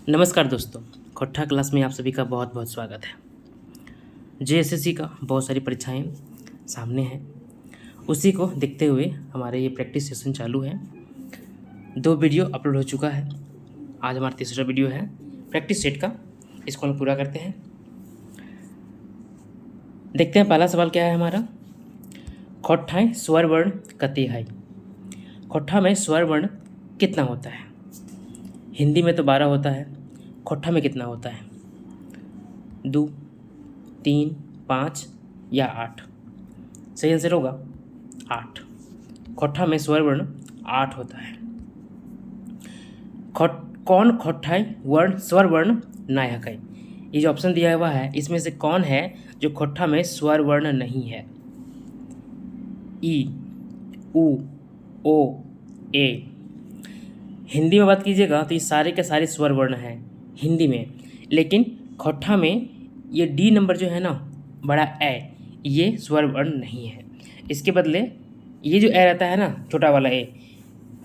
नमस्कार दोस्तों, खोट्ठा क्लास में आप सभी का बहुत बहुत स्वागत है। जेएसएससी का बहुत सारी परीक्षाएं सामने हैं, उसी को देखते हुए हमारे ये प्रैक्टिस सेशन चालू है। 2 वीडियो अपलोड हो चुका है, आज हमारा तीसरा वीडियो है प्रैक्टिस सेट का। इसको हम पूरा करते हैं। देखते हैं पहला सवाल क्या है हमारा। खोट्ठाएँ स्वर वर्ण कते है। खोट्ठा में स्वर वर्ण कितना होता है? हिंदी में तो 12 होता है, खोट्ठा में कितना होता है? 2, 3, 5 या 8? सही आंसर होगा 8। खोट्ठा में स्वर वर्ण 8 होता है। कौन खोट्ठाई वर्ण स्वर वर्ण नायक है? ये जो ऑप्शन दिया हुआ है इसमें से कौन है जो खोट्ठा में स्वर वर्ण नहीं है? ई, उ, ओ, ए। हिंदी में बात कीजिएगा तो ये सारे के सारे स्वर वर्ण हैं हिंदी में, लेकिन खोट्ठा में ये डी नंबर जो है ना, बड़ा ए, ये स्वर वर्ण नहीं है। इसके बदले ये जो ए रहता है ना, छोटा वाला ए,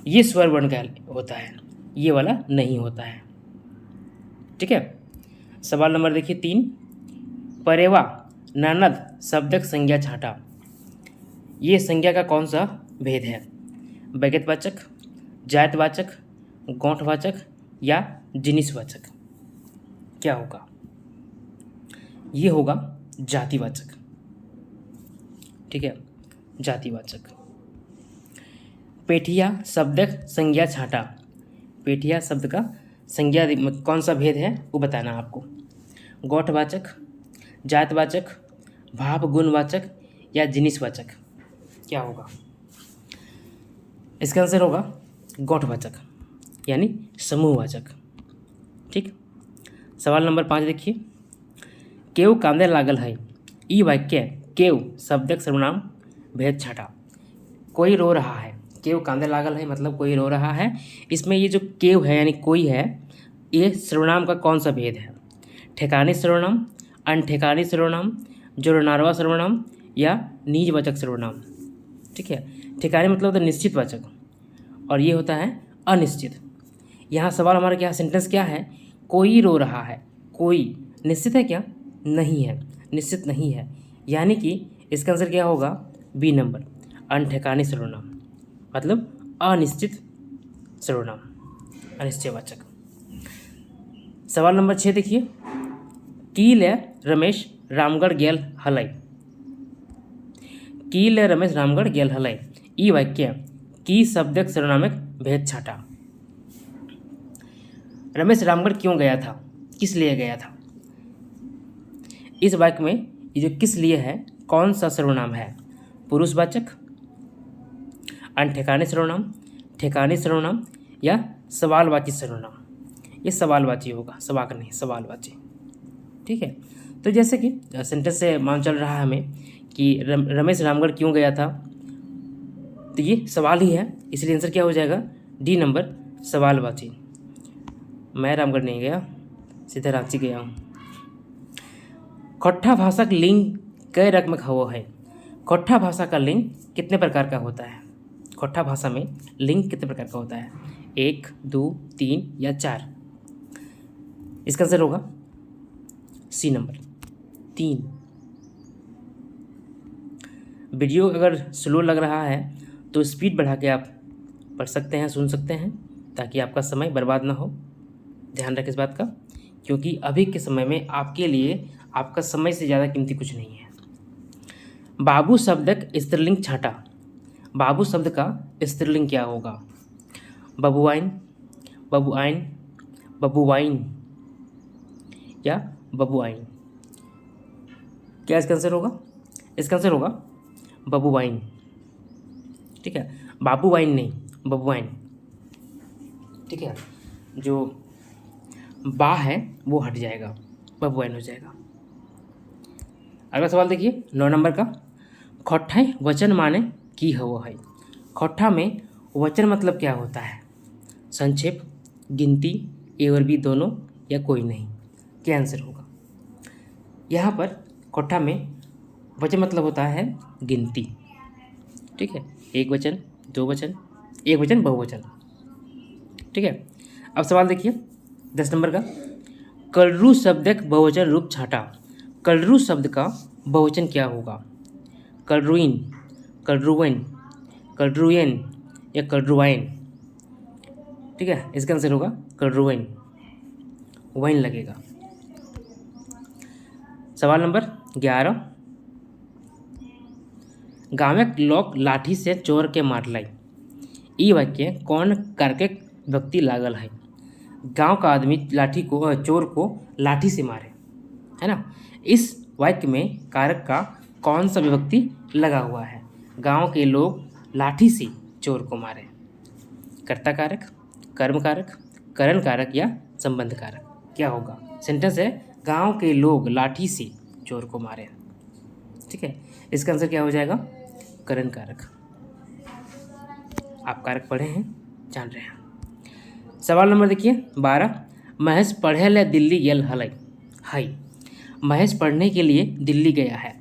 ये स्वर वर्ण का होता है, ये वाला नहीं होता है। ठीक है। सवाल नंबर देखिए 3। परेवा ननद शब्दक संज्ञा छाटा। ये संज्ञा का कौन सा भेद है? वैगतवाचक, जातवाचक, गौठवाचक या जिनिसवाचक? क्या होगा? ये होगा जातिवाचक। ठीक है, जातिवाचक। पेठिया शब्दक संज्ञा छाटा। पेठिया शब्द का संज्ञा कौन सा भेद है वो बताना आपको। गौठवाचक, जातवाचक, भाव गुणवाचक या जिनिसवाचक? क्या होगा? इसका आंसर होगा गौठवाचक यानी समूहवाचक। ठीक। सवाल नंबर 5 देखिए। केव कांदे लागल है। ई वाक्य केव शब्दक सर्वनाम भेद छाटा। कोई रो रहा है। केव कांदे लागल है मतलब कोई रो रहा है। इसमें ये जो केव है यानी कोई है, ये सर्वनाम का कौन सा भेद है? ठेकानी सर्वनाम, अनठेकानी सर्वनाम, जोड़नारवा सर्वनाम या निजवाचक सर्वनाम? ठीक है। ठेकानी मतलब होता है निश्चित वाचक और ये होता है अनिश्चित। यहाँ सवाल हमारा क्या, सेंटेंस क्या है? कोई रो रहा है। कोई निश्चित है क्या? नहीं है, निश्चित नहीं है। यानी कि इसका आंसर क्या होगा? बी नंबर, अनठेकानी सर्वनाम मतलब अनिश्चित सर्वनाम, अनिश्चयवाचक। सवाल नंबर 6 देखिए। कील रमेश रामगढ़ गेल हलई। कील रमेश रामगढ़ गेल हलई। ई वाक्य की शब्दक सर्वनामक भेद छाटा। रमेश रामगढ़ क्यों गया था? किस लिए गया था? इस वाक्य में ये जो किस लिए है, कौन सा सर्वनाम है? पुरुषवाचक, अनठेकानी सर्वनाम, ठेकानी सर्वनाम या सवालवाची सर्वनाम? ये सवालवाची होगा, सवाक नहीं, सवालवाची। ठीक है। तो जैसे कि सेंटेंस से मान चल रहा है हमें कि रमेश रामगढ़ क्यों गया था, तो ये सवाल ही है, इसलिए आंसर क्या हो जाएगा? डी नंबर, सवालवाची। मैं रामगढ़ नहीं गया, सीधे रांची गया हूँ। खोट्ठा भाषा का लिंग कई रकम हो है। खोट्ठा भाषा का लिंग कितने प्रकार का होता है? खोट्ठा भाषा में लिंग कितने प्रकार का होता है? 1, 2, 3 या 4? इसका आंसर होगा सी नंबर, 3। वीडियो अगर स्लो लग रहा है तो स्पीड बढ़ा के आप पढ़ सकते हैं, सुन सकते हैं, ताकि आपका समय बर्बाद ना हो। ध्यान रखें इस बात का, क्योंकि अभी के समय में आपके लिए आपका समय से ज़्यादा कीमती कुछ नहीं है। बाबू शब्दक स्त्रीलिंग छाटा। बाबू शब्द का स्त्रीलिंग क्या होगा? बबुआइन, बबुआइन, बबुआइन या बबुआइन? क्या इसका आंसर होगा? इसका आंसर होगा बबुआइन। ठीक है, बाबूवाइन नहीं, बबुआइन। ठीक है, जो बा है वो हट जाएगा, बबुआइन हो जाएगा। अगला सवाल देखिए 9 नंबर का। खोट्ठाई वचन माने की हो है। खोट्ठा में वचन मतलब क्या होता है? संक्षेप, गिनती, ए और बी दोनों या कोई नहीं? क्या आंसर होगा? यहाँ पर खोट्ठा में वचन मतलब होता है गिनती। ठीक है, एक वचन, दो वचन, एक वचन, बहुवचन। ठीक है। अब सवाल देखिए 10 नंबर का, कलरु शब्द का बहुवचन रूप छाटा। कलरु शब्द का बहुवचन क्या होगा? कलरुइन, कलरुवन, कलरुयन या कलरुवाइन? ठीक है, इसका आंसर होगा कलरुवन, वाइन लगेगा। सवाल नंबर 11, गाँवक लोग लाठी से चोर के मारलाई। ई वाक्य कौन करके व्यक्ति लागल है? गांव का आदमी लाठी को चोर को लाठी से मारे, है ना। इस वाक्य में कारक का कौन सा विभक्ति लगा हुआ है? गांव के लोग लाठी से चोर को मारे। कर्ता कारक, कर्म कारक, करण कारक या संबंध कारक? क्या होगा? सेंटेंस है गांव के लोग लाठी से चोर को मारे। ठीक है, इसका आंसर क्या हो जाएगा? करण कारक। आप कारक पढ़े हैं, जान रहे हैं। सवाल नंबर देखिए 12, महेश पढ़े ले दिल्ली गेल हलै। हाई, महेश पढ़ने के लिए दिल्ली गया है।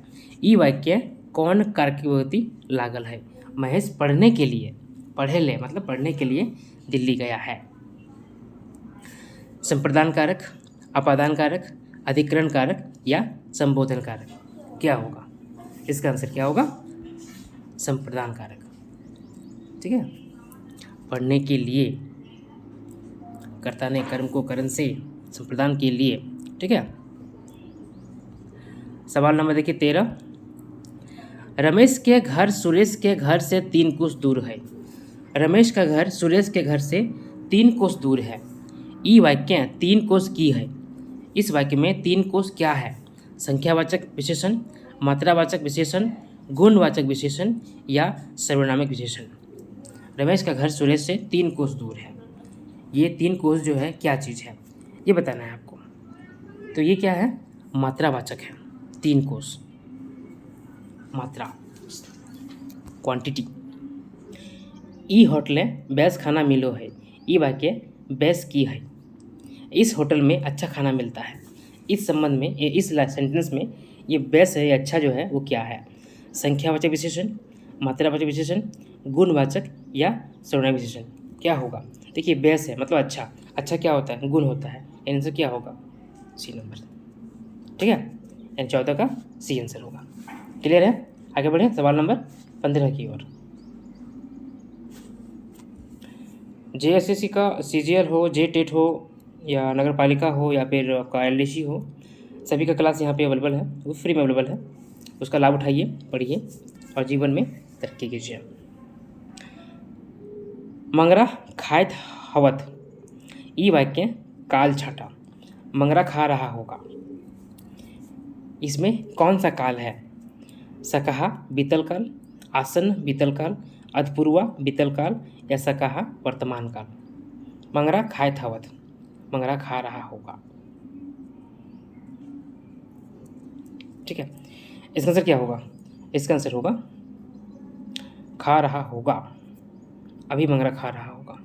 ई वाक्य कौन कारक की विभक्ति लागल है? महेश पढ़ने के लिए, पढ़े ले मतलब पढ़ने के लिए दिल्ली गया है। संप्रदान कारक, अपादान कारक, अधिकरण कारक या संबोधन कारक? क्या होगा? इसका आंसर क्या होगा? संप्रदान कारक। ठीक है, पढ़ने के लिए, कर्ता ने कर्म को करण से, संप्रदान के लिए। ठीक है, सवाल नंबर देखिए 13, रमेश के घर सुरेश के घर से 3 कोस दूर है। रमेश का घर सुरेश के घर से 3 कोस दूर है। ई वाक्य 3 कोस की है। इस वाक्य में 3 कोस क्या है? संख्यावाचक विशेषण, मात्रावाचक विशेषण, गुणवाचक विशेषण या सर्वनामिक विशेषण? रमेश का घर सुरेश से 3 कोस दूर है। ये 3 कोस जो है क्या चीज़ है, ये बताना है आपको। तो ये क्या है? मात्रावाचक है। 3 कोस, मात्रा, क्वांटिटी। ई होटले बेस्ट खाना मिलो है। ई वाक्य बेस्ट की है। इस होटल में अच्छा खाना मिलता है। इस संबंध में, इस सेंटेंस में ये बेस्ट है, अच्छा जो है वो क्या है? संख्यावाचक विशेषण, मात्रावाचक विशेषण, गुणवाचक या सर्वनामिक विशेषण? क्या होगा? देखिए बेस्ट है मतलब अच्छा, अच्छा क्या होता है? गुण होता है। आंसर क्या होगा? C number. ठीक है, यानी 14 का सी आंसर होगा। क्लियर है? आगे बढ़े सवाल नंबर 15 की ओर। JSSC का CGL हो, JTET हो या नगर पालिका हो या फिर आपका LDC हो, सभी का क्लास यहाँ पे अवेलेबल है, वो फ्री में अवेलेबल है। उसका लाभ उठाइए, पढ़िए और जीवन में तरक्की कीजिए। मंगरा खायत हवत। ई वाक्य काल छाटा। मंगरा खा रहा होगा। इसमें कौन सा काल है? सकहा बीतल काल, आसन्न बीतल काल, अधपूर्वा बीतल काल या सकहा वर्तमान काल? मंगरा खायत हवत, मंगरा खा रहा होगा। ठीक है, इसका आंसर क्या होगा? इसका आंसर होगा खा रहा होगा। अभी मंगरा खा रहा होगा।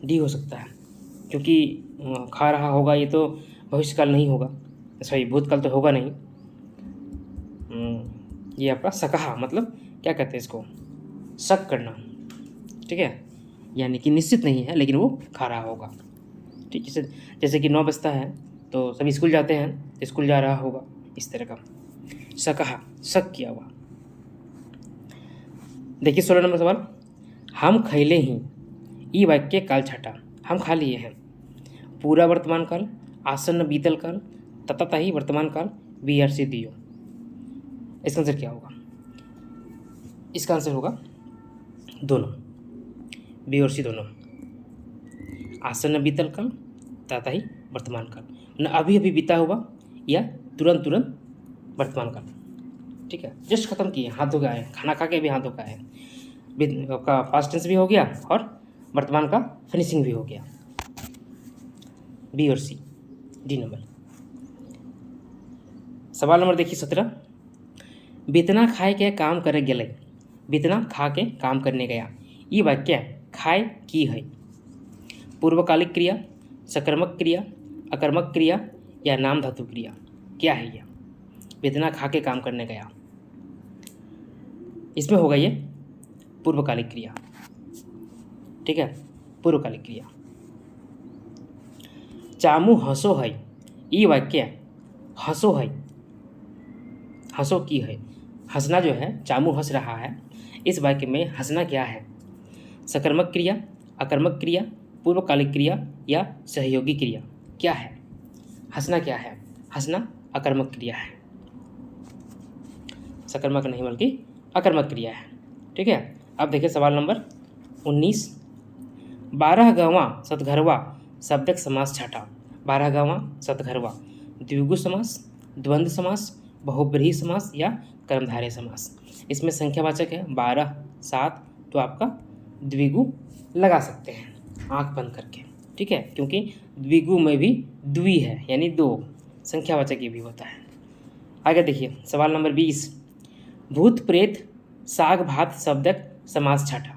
डी हो सकता है, क्योंकि खा रहा होगा ये तो भविष्यकाल नहीं होगा, सॉरी भूतकाल तो होगा नहीं। ये आपका सकहा मतलब क्या कहते हैं इसको? शक करना। ठीक है, यानी कि निश्चित नहीं है लेकिन वो खा रहा होगा। ठीक है, जैसे कि 9 बजता है तो सभी स्कूल जाते हैं, स्कूल जा रहा होगा, इस तरह का सकहा, शक किया हुआ। देखिए 16 नंबर सवाल, हम खैले ही। ई वाक्य काल छाटा। हम खा लिए हैं। पूरा वर्तमान काल, आसन्न बीतल काल, तथातही वर्तमान काल, BRC दियो। इसका आंसर क्या होगा? इसका आंसर होगा दोनों, बी और सी दोनों। आसन्न बीतल काल तथा ही वर्तमान काल, न अभी अभी बीता हुआ या तुरंत तुरंत वर्तमान काल। ठीक है, जस्ट खत्म किए, हाथ धो के आए, खाना खा के भी हाथ धो के आए, आपका पास्ट टेंस भी हो गया और वर्तमान का फिनिशिंग भी हो गया। बी और सी, डी नंबर। सवाल नंबर देखिए 17, बितना खाए के काम करे गेले। बितना खा के काम करने गया। ये वाक्य खाए की है। पूर्वकालिक क्रिया, सकर्मक क्रिया, अकर्मक क्रिया या नाम धातु क्रिया? क्या है यह? बितना खा के काम करने गया, इसमें होगा ये पूर्वकालिक क्रिया। ठीक है, पूर्वकालिक क्रिया। चामू हंसो है, ये वाक्य हंसो है, हंसो की है, हंसना जो है, चामू हंस रहा है, इस वाक्य में हंसना क्या है? सकर्मक क्रिया, अकर्मक क्रिया, पूर्वकालिक क्रिया या सहयोगी क्रिया? क्या है हंसना? क्या है हंसना? अकर्मक क्रिया है, सकर्मक नहीं बल्कि अकर्मक क्रिया है। ठीक है, अब देखिए सवाल नंबर 19। 12वां सतघरवा शब्दक समास छठा। 12वां सतघरवा द्विगु समास, द्वंद्व समास, बहुब्रीहि समास या कर्मधारय समास? इसमें संख्यावाचक है 12, 7, तो आपका द्विगु लगा सकते हैं आंख बंद करके। ठीक है, क्योंकि द्विगु में भी द्वि है यानी दो, संख्यावाचक ये भी होता है। आगे देखिए सवाल नंबर 20। भूत प्रेत साग भात शब्दक समास छठा।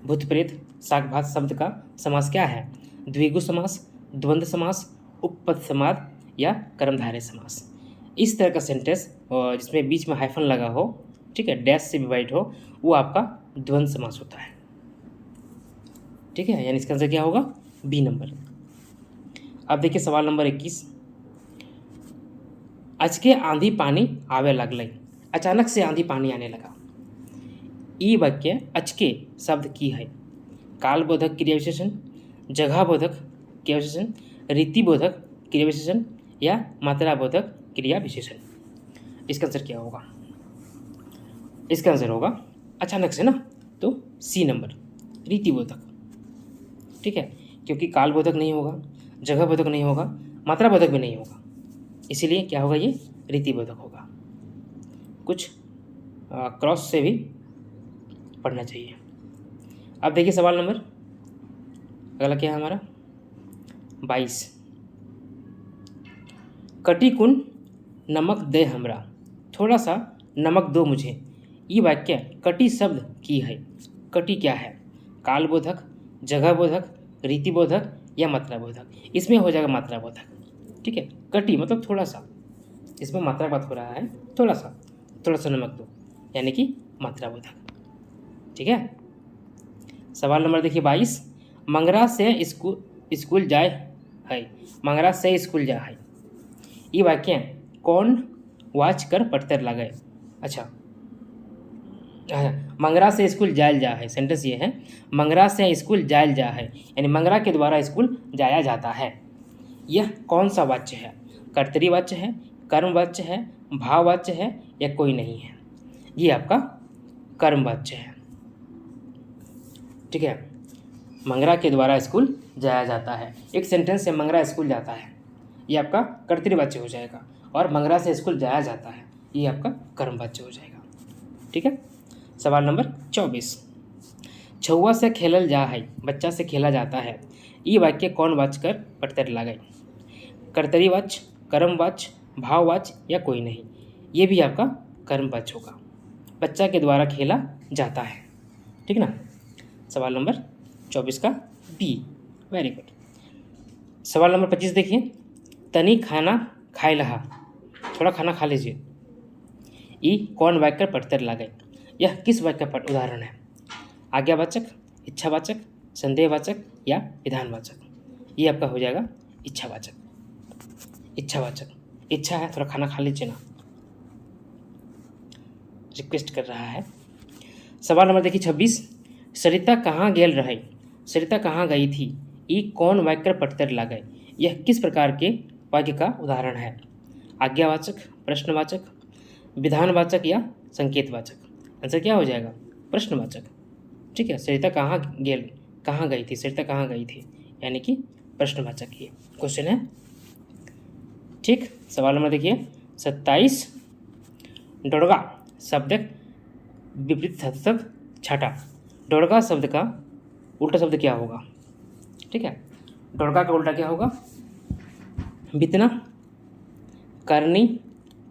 भूत प्रेत साग भात शब्द का समास क्या है? द्विगु समास, द्वंद्व समास, उपपद समास या कर्मधारय समास? इस तरह का सेंटेंस जिसमें बीच में हाइफन लगा हो, ठीक है, डैश से डिवाइड हो, वो आपका द्वंद्व समास होता है। ठीक है, यानी इसका आंसर क्या होगा? B number. अब देखिए सवाल नंबर 21। अचके आंधी पानी आवे लगलई। अचानक से आंधी पानी आने लगा। ई वाक्य अचके शब्द की है कालबोधक क्रिया विशेषण, जगह बोधक क्रिया विशेषण, रीति बोधक क्रिया विशेषण या मात्रा बोधक क्रिया विशेषण? इसका आंसर क्या होगा? इसका आंसर होगा अचानक से ना, तो सी नंबर, रीति बोधक। ठीक है, क्योंकि काल बोधक नहीं होगा, जगह बोधक नहीं होगा, मात्रा बोधक भी नहीं होगा, इसीलिए क्या होगा? ये रीति बोधक होगा। कुछ क्रॉस से भी पढ़ना चाहिए। अब देखिए सवाल नंबर अगला क्या है हमारा 22। कटी कुन नमक दे हमरा, थोड़ा सा नमक दो मुझे। ये वाक्य कटी शब्द की है। कटी क्या है? काल बोधक, जगह बोधक, रीति बोधक या मात्रा बोधक? इसमें हो जाएगा मात्रा बोधक। ठीक है, कटी मतलब थोड़ा सा, इसमें मात्रा बात हो रहा है, थोड़ा सा नमक दो, यानी कि मात्रा बोधक। ठीक है, सवाल नंबर देखिए 22। मंगरा से स्कूल जाए है, मंगरा से स्कूल जा है। ये वाक्य कौन वाच कर पढ़तर लगे? अच्छा, मंगरा से स्कूल जायल जा है, सेंटेंस ये है मंगरा से स्कूल जायल जा है, यानी मंगरा के द्वारा स्कूल जाया जाता है। यह कौन सा वाच्य है? कर्तरी वाच्य है, कर्म वाच्य है, भाव वाच्य है या कोई नहीं है? ये आपका कर्म वाच्य है। ठीक है, मंगरा के द्वारा स्कूल जाया जाता है। एक सेंटेंस से मंगरा स्कूल जाता है, ये आपका कर्तृवाच्य हो जाएगा, और मंगरा से स्कूल जाया जाता है, ये आपका कर्मवाच्य हो जाएगा। ठीक है, सवाल नंबर 24। छुआ से खेलल जा है, बच्चा से खेला जाता है। ये वाक्य कौन वाच्य कर पढ़तर लागे? कर्तरीवाच्य, कर्मवाच्य, भाववाच्य या कोई नहीं? ये भी आपका कर्मवाच्य होगा। बच्चा के द्वारा खेला जाता है। ठीक ना, सवाल नंबर 24 का बी। Very good. सवाल नंबर 25 देखिए। तनी खाना खाए लहा, थोड़ा खाना खा लीजिए। ई कौन वाक्य पढ़तर लागे? यह किस वाक्य का उदाहरण है? आज्ञावाचक, इच्छावाचक, संदेहवाचक या विधानवाचक? ये आपका हो जाएगा इच्छावाचक। इच्छावाचक, इच्छा है थोड़ा खाना खा लीजिए ना, रिक्वेस्ट कर रहा है। सवाल नंबर देखिए 26। सरिता कहाँ गेल रहे? सरिता कहाँ गई थी? ई कौन वाक्य पढ़तर लागे? यह किस प्रकार के वाक्य का उदाहरण है? आज्ञावाचक, प्रश्नवाचक, विधानवाचक या संकेतवाचक? आंसर क्या हो जाएगा? प्रश्नवाचक। ठीक है, सरिता कहाँ गई थी? सरिता कहाँ गई थी यानी कि प्रश्नवाचक ये क्वेश्चन है। ठीक, सवाल नंबर देखिए 27। डोरगा शब्द विपरीत सदसक छठा। डोरगा शब्द का उल्टा शब्द क्या होगा? ठीक है, डोरगा का उल्टा क्या होगा? बितना, करनी,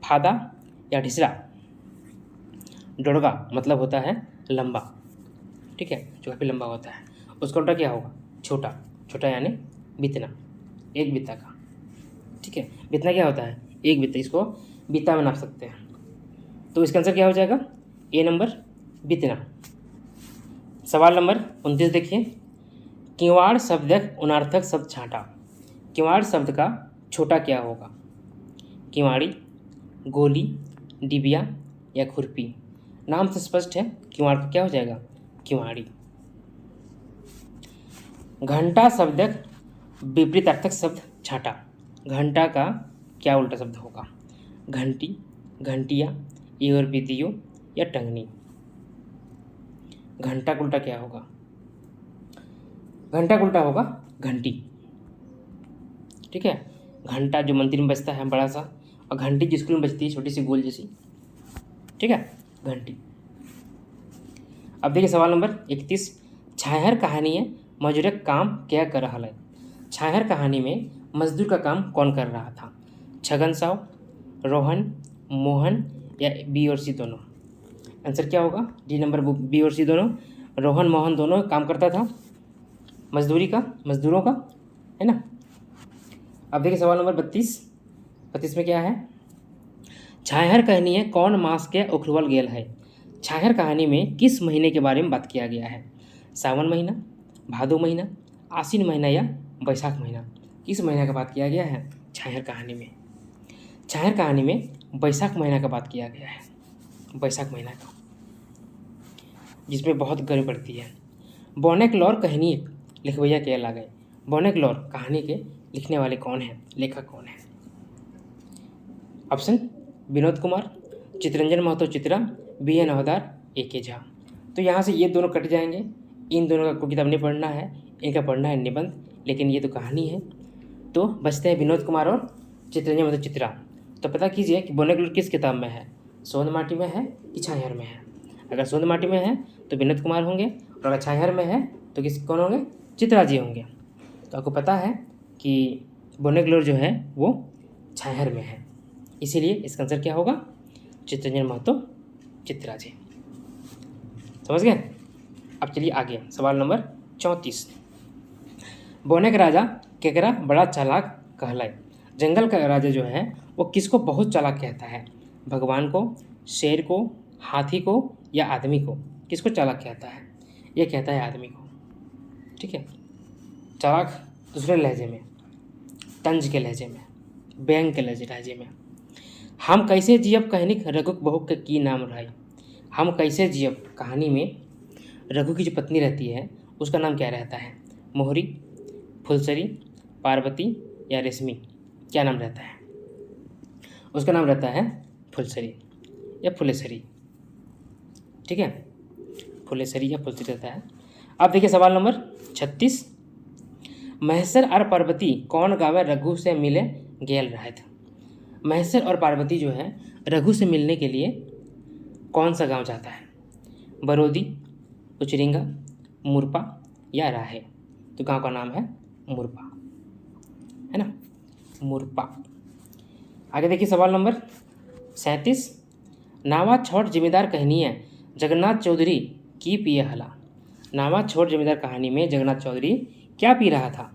फादा या ढिसरा? डोरगा मतलब होता है लंबा, ठीक है, जो काफ़ी लंबा होता है। उसका उल्टा क्या होगा? छोटा। छोटा यानी बितना, एक बित्ता का। ठीक है, बितना क्या होता है? एक बित्ता, इसको बित्ता में नाप सकते हैं। तो इसका आंसर क्या हो जाएगा? ए नंबर, बितना। सवाल नंबर 29 देखिए। किवाड़ शब्दक अनर्थक शब्द छाँटा। किवाड़ शब्द का छोटा क्या होगा? किवाड़ी, गोली, डिबिया या खुरपी? नाम से स्पष्ट है, किवाड़ का क्या हो जाएगा? किवाड़ी। घंटा शब्दक विपरीतार्थक शब्द छाटा। घंटा का क्या उल्टा शब्द होगा? घंटी, घंटिया, ईयर बीतियो या टंगनी? घंटा का उल्टा क्या होगा? घंटा का उल्टा होगा घंटी। ठीक है, घंटा जो मंदिर में बजता है बड़ा सा, और घंटी जो स्कूल में बजती है छोटी सी गोल जैसी, ठीक है, घंटी। अब देखिए सवाल नंबर 31। छाहर कहानी है मजूरक काम क्या कर रहा है? छाहर कहानी में मजदूर का काम कौन कर रहा था? छगन साव, रोहन, मोहन या बी और सी दोनों? आंसर क्या होगा? डी नंबर, बी और सी दोनों। रोहन मोहन दोनों काम करता था मजदूरी का, मजदूरों का, है ना। अब देखिए सवाल नंबर 32। 32 में क्या है? छाहर कहानी है कौन मास के उखड़वल गेल है? छाहर कहानी में किस महीने के बारे में बात किया गया है? सावन महीना, भादो महीना, आश्विन महीना या बैसाख महीना? किस महीना का बात किया गया है छाहर कहानी में? छाहर कहानी में बैसाख महीना का बात किया गया है, बैसाख महीना का, जिसमें बहुत गर्मी पड़ती है। बोनेकलौर कहानी लिखवैया के ला गए। बोनेकलौर कहानी के लिखने वाले कौन हैं, लेखक कौन है? Option: Vinod Kumar, Chitranjan Mahto Chitra, B N Hawdar, A K Jha. तो यहाँ से ये दोनों कट जाएंगे, इन दोनों का कोई किताब नहीं पढ़ना है, इनका पढ़ना है निबंध, लेकिन ये तो कहानी है। तो बचते हैं विनोद कुमार और चितरंजन महतो चित्रा। तो पता कीजिए कि बोनेकलौर किस किताब में है, सोंध माटी में है कि छाहर में है? अगर सोंध माटी में है तो विनोद कुमार होंगे, और अगर छाहर में है तो कौन होंगे? चित्रा जी होंगे। तो आपको पता है कि बोनेकलौर जो है वो छाहर में है, इसीलिए इसका आंसर क्या होगा? चितरंजन महतो चित्रा जी। समझ गए? अब चलिए आगे, सवाल नंबर 34। बोनेक राजा केकरा बड़ा चालाक कहलाए? जंगल का राजा जो है वो किसको बहुत चालाक कहता है? भगवान को, शेर को, हाथी को या आदमी को? किसको चालाक कहता है? ये कहता है आदमी को। ठीक है, चालाक दूसरे लहजे में, तंज के लहजे में, बैंग के लहजे में। हम कैसे जियब कहनी रघुक बहू के की नाम रही? हम कैसे जियब कहानी में रघु की जो पत्नी रहती है उसका नाम क्या रहता है? मोहरी, फुलसरी, पार्वती या रेशमी? क्या नाम रहता है? उसका नाम रहता है फुलसरी या फुलेसरी। ठीक है, फुलेसरी या फुलसरी रहता है। अब देखिए सवाल नंबर 36। महेश्वर और पार्वती कौन गावे रघु से मिले गेल रहत? महेश्वर और पार्वती जो है रघु से मिलने के लिए कौन सा गांव जाता है? बरोदी, उचरिंगा, मुरपा या राहे? तो गांव का नाम है मुरपा, है ना, मुरपा। आगे देखिए सवाल नंबर 37। नावा छोट जिम्मेदार कहानी है जगन्नाथ चौधरी की पिए हला? नावा छोट जिम्मेदार कहानी में जगन्नाथ चौधरी क्या पी रहा था?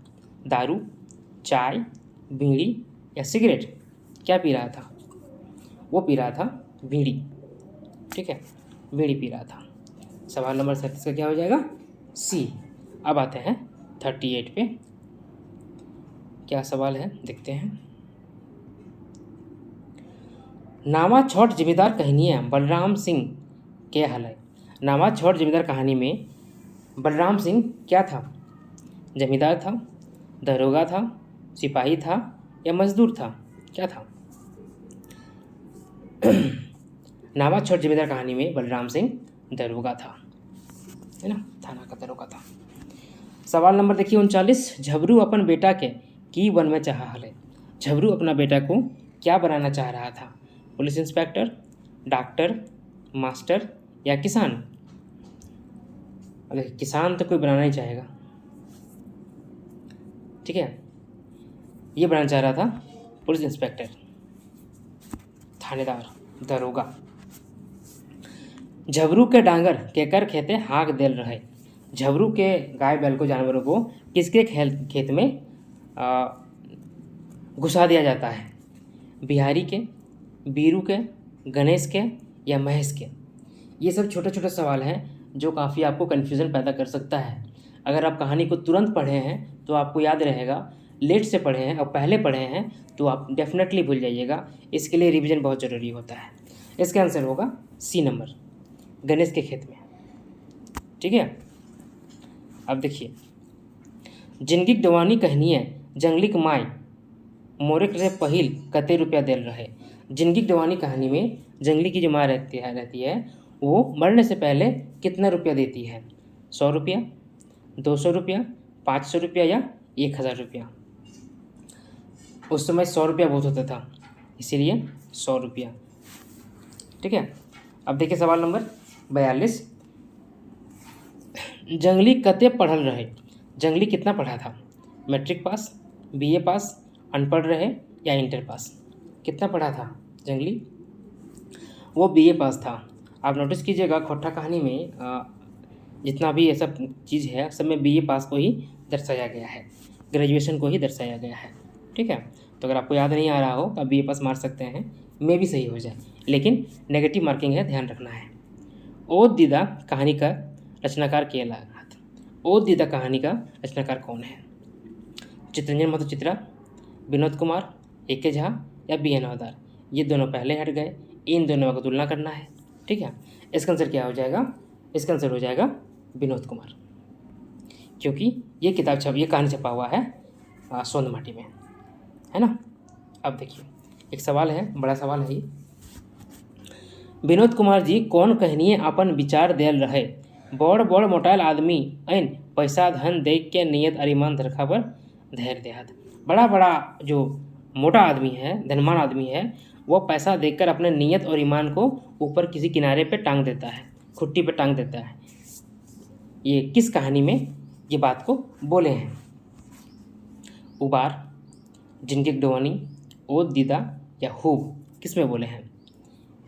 दारू, चाय, बीड़ी या सिगरेट? क्या पी रहा था? वो पी रहा था बीड़ी। ठीक है, बीड़ी पी रहा था। सवाल नंबर 37 का क्या हो जाएगा? सी। अब आते हैं 38 पे। क्या सवाल है देखते हैं। नावा छोट जिम्मेदार कहानी है बलराम सिंह के हल? नावा छोट जिम्मेदार कहानी में बलराम सिंह क्या था? जमींदार था, दरोगा था, सिपाही था या मजदूर था? क्या था? नावा छोट जिम्मेदार कहानी में बलराम सिंह दरोगा था, है ना, थाना का दरोगा था। सवाल नंबर देखिए 39। झबरू अपन बेटा के की बन में चाह हले? झबरू अपना बेटा को क्या बनाना चाह रहा था? पुलिस इंस्पेक्टर, डॉक्टर, मास्टर या किसान? अगर किसान तो कोई बनाना ही चाहेगा। ठीक है, ये बनाना चाह रहा था पुलिस इंस्पेक्टर, थानेदार, दरोगा। झबरू के डांगर केकर खेते हाँक देल रहे? झबरू के गाय बैल को, जानवरों को किसके खेत में घुसा दिया जाता है? बिहारी के, बीरू के, गणेश के या महेश के? ये सब छोटे छोटे सवाल हैं जो काफ़ी आपको कन्फ्यूज़न पैदा कर सकता है। अगर आप कहानी को तुरंत पढ़े हैं तो आपको याद रहेगा लेट से पढ़े हैं और पहले पढ़े हैं तो आप डेफिनेटली भूल जाइएगा। इसके लिए रिवीजन बहुत ज़रूरी होता है। इसका आंसर होगा सी नंबर, गणेश के खेत में। ठीक है, अब देखिए, जिंदगी दवानी कहनिए जंगली माई मोरे रे पहिल कते रुपया देल रहे। जिंदगी दवानी कहानी में जंगली की जो माँ रहती है वो मरने से पहले कितना रुपया देती है? 100 रुपया, 200 रुपया, 500 रुपया या 1000 रुपया? उस समय 100 रुपया बहुत होता था, इसीलिए 100 रुपया। ठीक है, अब देखिए सवाल नंबर 42, जंगली कते पढ़ल रहे। जंगली कितना पढ़ा था? मैट्रिक पास, बीए पास, अनपढ़ रहे या इंटर पास? कितना पढ़ा था जंगली? वो बीए पास था। आप नोटिस कीजिएगा खोटा कहानी में जितना भी ये सब चीज़ है सब में बीए पास को ही दर्शाया गया है, ग्रेजुएशन को ही दर्शाया गया है। ठीक है, तो अगर आपको याद नहीं आ रहा हो तो आप बीए पास मार सकते हैं, मे भी सही हो जाए, लेकिन नेगेटिव मार्किंग है, ध्यान रखना है। ओ दीदा कहानी का रचनाकार के लागत। ओ दीदा कहानी का रचनाकार कौन है? चित्रंजन महतो चित्रा, विनोद कुमार, ए.के. झा या बी.एन. हवलदार? ये दोनों पहले हट गए, इन दोनों को तुलना करना है। ठीक है, इसका आंसर क्या हो जाएगा? इसका आंसर हो जाएगा विनोद कुमार, क्योंकि ये कहानी छपा हुआ है सोंदमाटी में, है ना। अब देखिए एक सवाल है, बड़ा सवाल है ये। विनोद कुमार जी कौन कहनिए अपन विचार देल रहे। बड़ बड़ मोटाइल आदमी ऐन पैसा धन देख के नियत अरिमान धरखा पर धैर्य देहत। बड़ा बड़ा जो मोटा आदमी है, धनवान आदमी है, वो पैसा देखकर अपने नियत और ईमान को ऊपर किसी किनारे पे टांग देता है, खुट्टी पे टांग देता है। ये किस कहानी में ये बात को बोले हैं? उबार, जिंदगी डोवानी, ओद दीदा या खूब? किस में बोले हैं?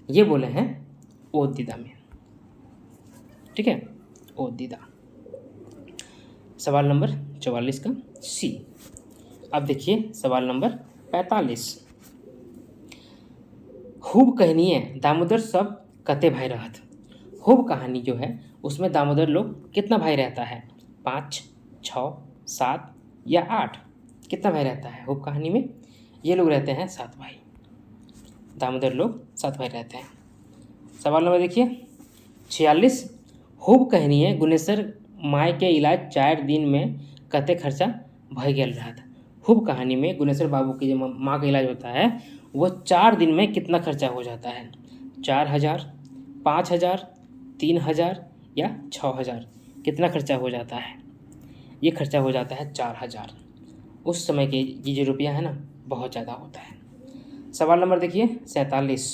ये बोले हैं ओद दीदा में। ठीक है, ओद दीदा। सवाल नंबर 44 का सी। अब देखिए सवाल नंबर 45, खूब कहनिए दामोदर सब कते भाई रहत। खूब कहानी जो है उसमें दामोदर लोग कितना भाई रहता है? 5, 6, 7 या 8? कितना भाई रहता है खूब कहानी में? ये लोग रहते हैं 7 भाई। दामोदर लोग 7 भाई रहते हैं। सवाल नंबर देखिए 46, खूब कहनिए गुनेसर माय के इलाज 4 दिन में कते खर्चा भय गेल रहत। खूब कहानी में गुनेसर बाबू की जो माँ का इलाज होता है वो 4 दिन में कितना खर्चा हो जाता है? 4000, 5000, 3000 या 6000? कितना खर्चा हो जाता है? ये खर्चा हो जाता है 4000। उस समय के ये जो रुपया है ना बहुत ज़्यादा होता है। सवाल नंबर देखिए 47,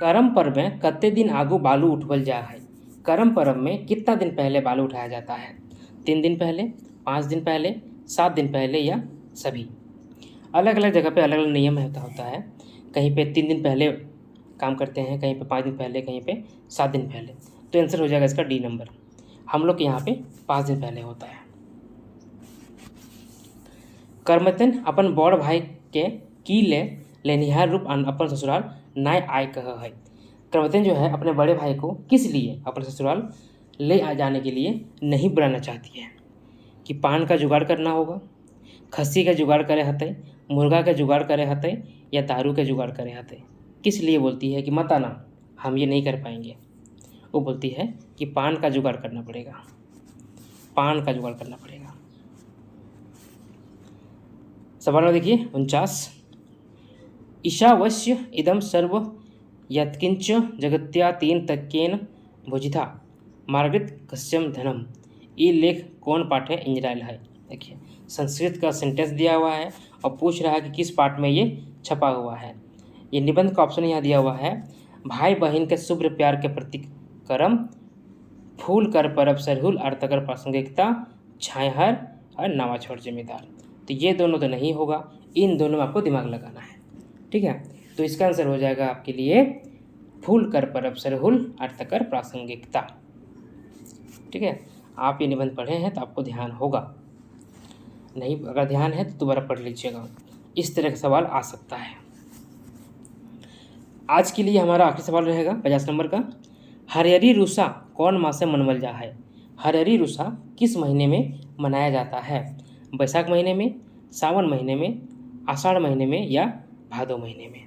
करम पर्व में कते दिन आगू बालू उठवल जा है। करम पर्व में कितना दिन पहले बालू उठाया जाता है? 3 दिन पहले, 5 दिन पहले, 7 दिन पहले या सभी? अलग अलग जगह पे अलग अलग नियम होता है। कहीं पे 3 दिन पहले काम करते हैं, कहीं पे 5 दिन पहले, कहीं पे 7 दिन पहले। तो आंसर हो जाएगा इसका डी नंबर। हम लोग के यहाँ पे 5 दिन पहले होता है। करमतन अपन बड़ भाई के की लेनिहार रूप अपन ससुराल नाय आय कह है। करमतन जो है अपने बड़े भाई को किस लिए अपने ससुराल ले आ जाने के लिए नहीं बुलाना चाहती है? कि पान का जुगाड़ करना होगा, खस्सी का जुगाड़ करे हते, मुर्गा का जुगाड़ करे हते या दारू का जुगाड़ करे हते? किस लिए बोलती है कि मत आना, हम ये नहीं कर पाएंगे? वो बोलती है कि पान का जुगाड़ करना पड़ेगा, पान का जुगाड़ करना पड़ेगा। सवाल में देखिए 49, ईशावस्य इदम सर्व यत्किंच जगत्या तीन तक्केन भुजिथा मार्गृत कस्यम धनम। ये लेख कौन पाठ है इंजराइल है? देखिए संस्कृत का सेंटेंस दिया हुआ है और पूछ रहा है कि किस पाठ में ये छपा हुआ है। ये निबंध का ऑप्शन यहाँ दिया हुआ है, भाई बहन के शुभ्र प्यार के प्रतीक करम, फूल कर परब सरहुल अर्थकर प्रासंगिकता, छायहर और नवा छोड़ जिम्मेदार। तो ये दोनों तो नहीं होगा, इन दोनों में आपको दिमाग लगाना है। ठीक है, तो इसका आंसर हो जाएगा आपके लिए फूल कर परब सरहुल अर्थकर प्रासंगिकता। ठीक है, आप ये निबंध पढ़े हैं तो आपको ध्यान होगा, नहीं अगर ध्यान है तो दोबारा पढ़ लीजिएगा, इस तरह का सवाल आ सकता है। आज के लिए हमारा आखिरी सवाल रहेगा 50 नंबर का, हरियरी रूसा कौन माह से मनवल जा है? हरियरी रूसा किस महीने में मनाया जाता है? बैसाख महीने में, सावन महीने में, आषाढ़ महीने में या भादो महीने में?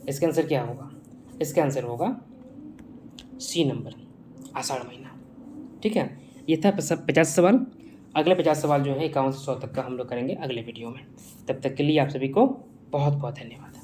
इसका आंसर क्या होगा? इसका आंसर होगा सी नंबर, आषाढ़ महीना। ठीक है, ये था 50 सवाल। अगले 50 सवाल जो है 51 से 100 तक का हम लोग करेंगे अगले वीडियो में। तब तक के लिए आप सभी को बहुत बहुत धन्यवाद।